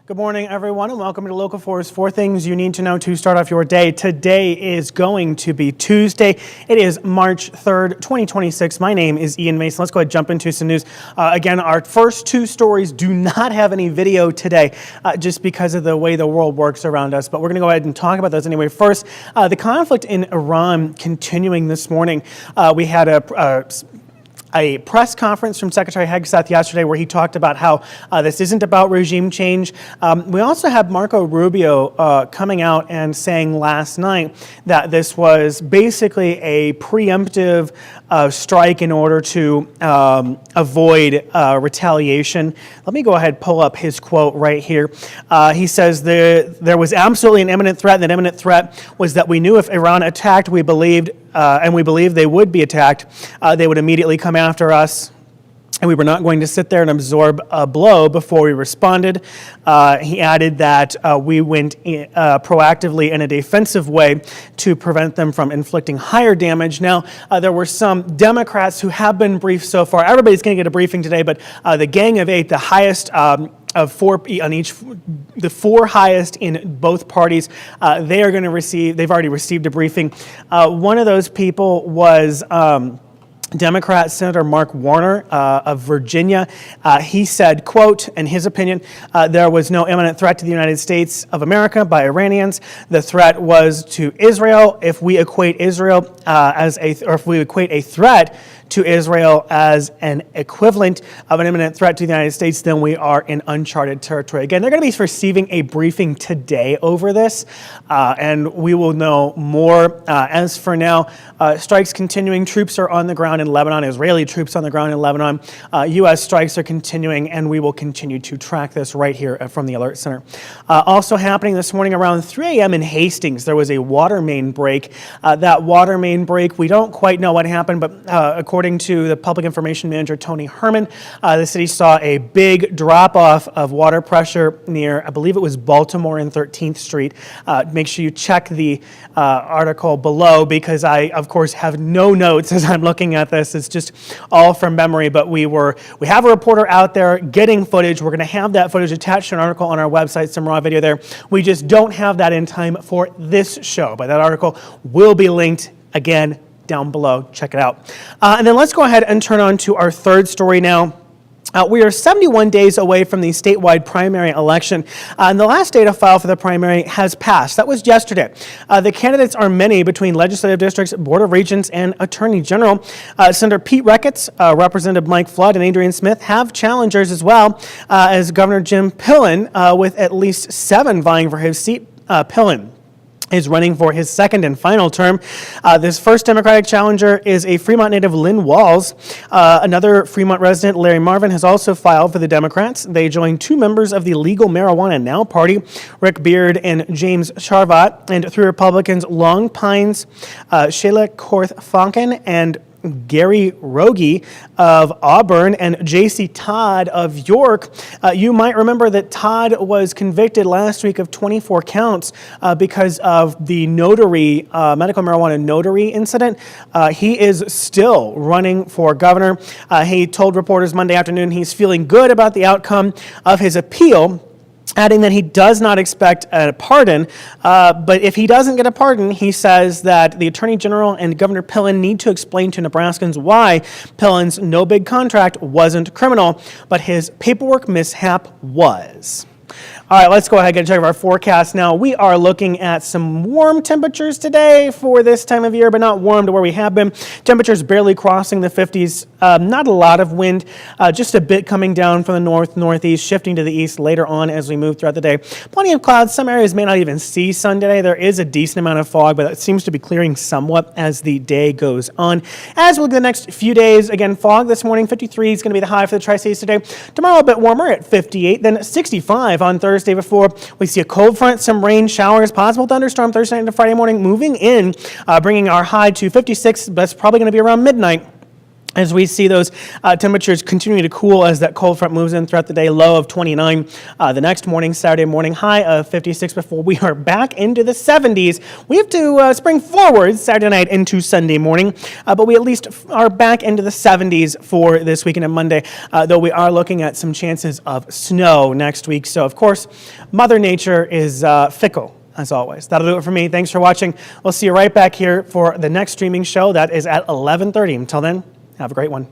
Good morning, everyone, and welcome to Local4’s 4 Things You Need to Know to Start Off Your Day. Today is going to be Tuesday. It is March 3rd, 2026. My name is Ian Mason. Let's go ahead and jump into some news. Again, our first two stories do not have any video today, just because of the way the world works around us, but we're going to go ahead and talk about those anyway. First, the conflict in Iran continuing this morning. We had a press conference from Secretary Hegseth yesterday where he talked about how this isn't about regime change. We also have Marco Rubio coming out and saying last night that this was basically a preemptive strike in order to avoid retaliation. Let me go ahead and pull up his quote right here. He says there was absolutely an imminent threat, and that imminent threat was that we knew if Iran attacked, we believed they would be attacked, they would immediately come after us, and we were not going to sit there and absorb a blow before we responded. He added that we went proactively in a defensive way to prevent them from inflicting higher damage. Now, there were some Democrats who have been briefed so far. Everybody's going to get a briefing today, but the Gang of Eight, the highest of four on each, the four highest in both parties, they've already received a briefing. One of those people was Democrat Senator Mark Warner of Virginia. He said, quote, in his opinion, there was no imminent threat to the United States of America by Iranians. The threat was to Israel. If we equate if we equate a threat to Israel as an equivalent of an imminent threat to the United States, then we are in uncharted territory. Again, they're going to be receiving a briefing today over this, and we will know more. As for now, strikes continuing. Troops are on the ground in Lebanon. Israeli troops on the ground in Lebanon. U.S. strikes are continuing, and we will continue to track this right here from the Alert Center. Also happening this morning around 3 a.m. in Hastings, there was a water main break. That water main break, we don't quite know what happened, but according to the Public Information Manager, Tony Herman, the city saw a big drop-off of water pressure near, I believe it was Baltimore and 13th Street. Make sure you check the article below, because I, of course, have no notes as I'm looking at this. It's just all from memory, but we have a reporter out there getting footage. We're going to have that footage attached to an article on our website, some raw video there. We just don't have that in time for this show, but that article will be linked again down below. Check it out. And then let's go ahead and turn on to our third story now. We are 71 days away from the statewide primary election, and the last day to file for the primary has passed. That was yesterday. The candidates are many between legislative districts, board of regents, and attorney general. Senator Pete Ricketts, Representative Mike Flood, and Adrian Smith have challengers as well as Governor Jim Pillen, with at least 7 vying for his seat. Pillen is running for his second and final term. This first Democratic challenger is a Fremont native, Lynn Walls. Another Fremont resident, Larry Marvin, has also filed for the Democrats. They join 2 members of the Legal Marijuana Now party, Rick Beard and James Charvat, and 3 Republicans, Long Pines, Shayla Korth-Fonken, and Gary Rogie of Auburn, and J.C. Todd of York. You might remember that Todd was convicted last week of 24 counts because of the notary, medical marijuana notary incident. He is still running for governor. He told reporters Monday afternoon he's feeling good about the outcome of his appeal, adding that he does not expect a pardon, but if he doesn't get a pardon, he says that the Attorney General and Governor Pillen need to explain to Nebraskans why Pillen's no-bid contract wasn't criminal, but his paperwork mishap was. All right, let's go ahead and get a check of our forecast now. We are looking at some warm temperatures today for this time of year, but not warm to where we have been. Temperatures barely crossing the 50s. Not a lot of wind, just a bit coming down from the northeast, shifting to the east later on as we move throughout the day. Plenty of clouds. Some areas may not even see sun today. There is a decent amount of fog, but it seems to be clearing somewhat as the day goes on. As we look at the next few days, again, fog this morning, 53 is going to be the high for the Tri-States today. Tomorrow a bit warmer at 58, then 65 on Thursday before we see a cold front, some rain showers, possible thunderstorm Thursday night into Friday morning, moving in, bringing our high to 56. That's probably going to be around midnight. as we see those temperatures continuing to cool as that cold front moves in throughout the day, low of 29. The next morning, Saturday morning, high of 56 before we are back into the 70s. We have to spring forward Saturday night into Sunday morning, but we at least are back into the 70s for this weekend and Monday, though we are looking at some chances of snow next week. So, of course, Mother Nature is fickle. As always. That'll do it for me. Thanks for watching. We'll see you right back here for the next streaming show. That is at 11:30. Until then, have a great one.